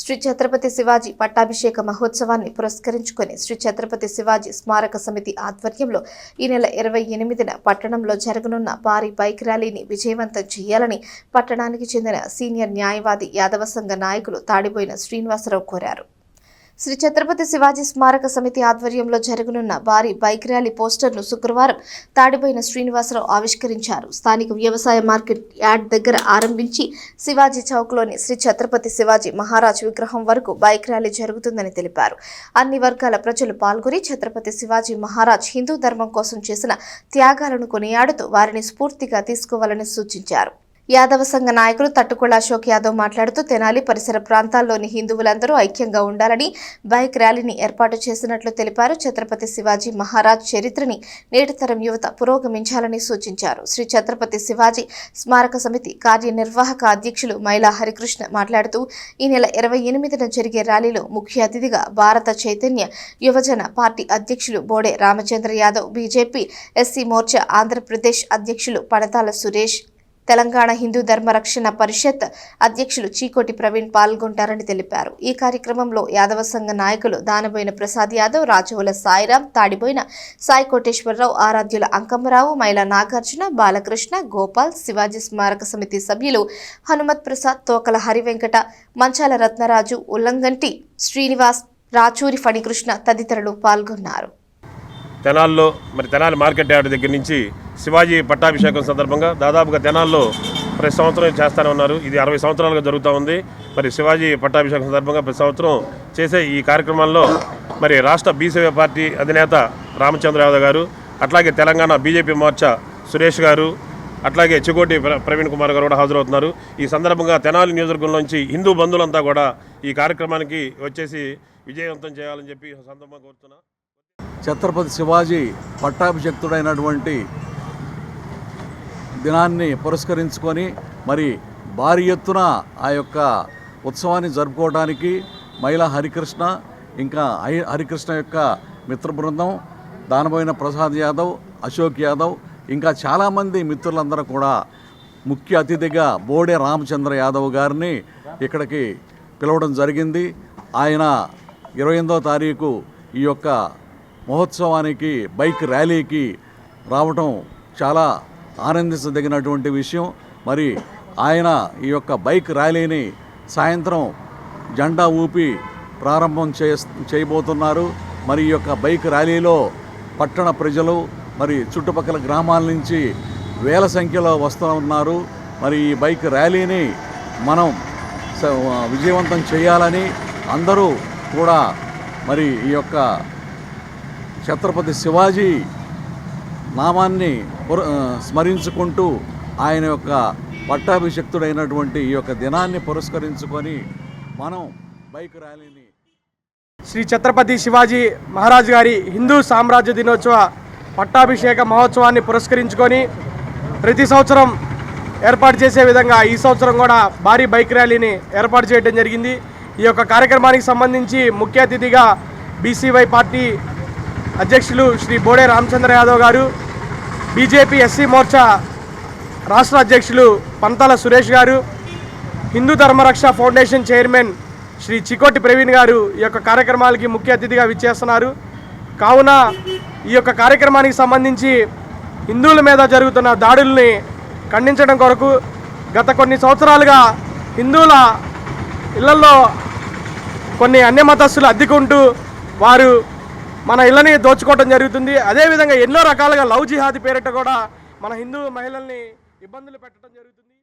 శ్రీ ఛత్రపతి శివాజీ పట్టాభిషేక మహోత్సవాన్ని పురస్కరించుకొని శ్రీ ఛత్రపతి శివాజీ స్మారక సమితి ఆధ్వర్యంలో ఈ నెల 28న పట్టణంలో జరగనున్న భారీ బైక్ ర్యాలీని విజయవంతం చేయాలని పట్టణానికి చెందిన సీనియర్ న్యాయవాది యాదవ సంఘ నాయకులు తాడిబోయిన శ్రీనివాసరావు కోరారు. శ్రీ ఛత్రపతి శివాజీ స్మారక సమితి ఆధ్వర్యంలో జరగనున్న భారీ బైక్ ర్యాలీ పోస్టర్ను శుక్రవారం తాడిబోయిన శ్రీనివాసరావు ఆవిష్కరించారు. స్థానిక వ్యవసాయ మార్కెట్ యార్డ్ దగ్గర ఆరంభించి శివాజీ చౌక్లోని శ్రీ ఛత్రపతి శివాజీ మహారాజ్ విగ్రహం వరకు బైక్ ర్యాలీ జరుగుతుందని తెలిపారు. అన్ని వర్గాల ప్రజలు పాల్గొని ఛత్రపతి శివాజీ మహారాజ్ హిందూ ధర్మం కోసం చేసిన త్యాగాలను కొనియాడుతూ వారిని స్ఫూర్తిగా తీసుకోవాలని సూచించారు. యాదవ సంఘ నాయకులు తట్టుకొళ్ల అశోక్ యాదవ్ మాట్లాడుతూ తెనాలి పరిసర ప్రాంతాల్లోని హిందువులందరూ ఐక్యంగా ఉండాలని బైక్ ర్యాలీని ఏర్పాటు చేసినట్లు తెలిపారు. ఛత్రపతి శివాజీ మహారాజ్ చరిత్రని నేటి తరం యువత పురోగమించాలని సూచించారు. శ్రీ ఛత్రపతి శివాజీ స్మారక సమితి కార్యనిర్వాహక అధ్యక్షులు మైలా హరికృష్ణ మాట్లాడుతూ ఈ నెల 28న జరిగే ర్యాలీలో ముఖ్య అతిథిగా భారత చైతన్య యువజన పార్టీ అధ్యక్షులు బోడే రామచంద్ర యాదవ్, బీజేపీ ఎస్సీ మోర్చా ఆంధ్రప్రదేశ్ అధ్యక్షులు పణతాల సురేష్, తెలంగాణ హిందూ ధర్మ రక్షణ పరిషత్ అధ్యక్షులు చీకోటి ప్రవీణ్ పాల్గొంటారని తెలిపారు. ఈ కార్యక్రమంలో యాదవ సంఘ నాయకులు దానబోయిన ప్రసాద్ యాదవ్, రాజవుల సాయిరాం, తాడిబోయిన సాయి కోటేశ్వరరావు, ఆరాధ్యుల అంకమ్మరావు, మైలా నాగార్జున, బాలకృష్ణ, గోపాల్, శివాజీ స్మారక సమితి సభ్యులు హనుమత్ ప్రసాద్, తోకల హరివెంకట, మంచాల రత్నరాజు, ఉల్లంగంటి శ్రీనివాస్, రాచూరి ఫణికృష్ణ తదితరులు పాల్గొన్నారు. తెనాలి మార్కెట్ యార్డ్ దగ్గర నుంచి శివాజీ పట్టాభిషేకం సందర్భంగా దాదాపుగా తెనాల్లో ప్రతి సంవత్సరం చేస్తూనే ఉన్నారు. ఇది 60 సంవత్సరాలుగా జరుగుతూ ఉంది. శివాజీ పట్టాభిషేకం సందర్భంగా ప్రతి సంవత్సరం చేసే ఈ కార్యక్రమాల్లో రాష్ట్ర బీసీవై పార్టీ అధినేత రామచంద్ర యాదవ్ గారు, అట్లాగే తెలంగాణ బీజేపీ మోర్చా సురేష్ గారు, అట్లాగే చికోటి ప్రవీణ్ కుమార్ గారు కూడా హాజరవుతున్నారు. ఈ సందర్భంగా తెనాలి నియోజకవర్గంలోంచి హిందూ బంధువులంతా కూడా ఈ కార్యక్రమానికి వచ్చేసి విజయవంతం చేయాలని చెప్పి సందర్భంగా కోరుతున్నా. ఛత్రపతి శివాజీ పట్టాభిషిక్తుడైనటువంటి దినాన్ని పురస్కరించుకొని భారీ ఎత్తున ఆ యొక్క ఉత్సవాన్ని జరుపుకోవడానికి మైలా హరికృష్ణ, ఇంకా హరికృష్ణ యొక్క మిత్ర బృందం, దానబోయిన ప్రసాద్ యాదవ్, అశోక్ యాదవ్, ఇంకా చాలామంది మిత్రులందరూ కూడా ముఖ్య అతిథిగా బోడే రామచంద్ర యాదవ్ గారిని ఇక్కడికి పిలవడం జరిగింది. ఆయన 28వ తారీఖు ఈ యొక్క మహోత్సవానికి బైక్ ర్యాలీకి రావటం చాలా ఆనందించదగినటువంటి విషయం. ఆయన ఈ యొక్క బైక్ ర్యాలీని సాయంత్రం జెండా ఊపి ప్రారంభం చేయబోతున్నారు. ఈ యొక్క బైక్ ర్యాలీలో పట్టణ ప్రజలు చుట్టుపక్కల గ్రామాల నుంచి వేల సంఖ్యలో వస్తూ ఉన్నారు. ఈ బైక్ ర్యాలీని మనం విజయవంతం చేయాలని అందరూ కూడా ఈ యొక్క ఛత్రపతి శివాజీ నామాన్ని స్మరించుకుంటూ ఆయన యొక్క పట్టాభిషిక్తుడైనటువంటి ఈ యొక్క దినాన్ని పురస్కరించుకొని మనం బైక్ ర్యాలీని శ్రీ ఛత్రపతి శివాజీ మహారాజ్ గారి హిందూ సామ్రాజ్య దినోత్సవ పట్టాభిషేక మహోత్సవాన్ని పురస్కరించుకొని ప్రతి సంవత్సరం ఏర్పాటు చేసే విధంగా ఈ సంవత్సరం కూడా భారీ బైక్ ర్యాలీని ఏర్పాటు చేయడం జరిగింది. ఈ యొక్క కార్యక్రమానికి సంబంధించి ముఖ్య అతిథిగా బీసీవై పార్టీ అధ్యక్షులు శ్రీ బోడే రామచంద్ర యాదవ్ గారు, బీజేపీ ఎస్సీ మోర్చా రాష్ట్ర అధ్యక్షులు పణతాల సురేష్ గారు, హిందూ ధర్మరక్ష ఫౌండేషన్ చైర్మన్ శ్రీ చికోటి ప్రవీణ్ గారు ఈ యొక్క కార్యక్రమాలకి ముఖ్య అతిథిగా విచ్చేస్తున్నారు. కావున ఈ యొక్క కార్యక్రమానికి సంబంధించి హిందువుల మీద జరుగుతున్న దాడుల్ని ఖండించడం కొరకు గత కొన్ని సంవత్సరాలుగా హిందువుల ఇళ్లలో కొన్ని అన్యమతస్థులు అద్దెకుంటూ వారు మన ఇళ్ళని దోచుకోవడం జరుగుతుంది. అదేవిధంగా ఎన్నో రకాలుగా లవ్ జిహాదీ పేరిట కూడా మన హిందూ మహిళల్ని ఇబ్బందులు పెట్టడం జరుగుతుంది.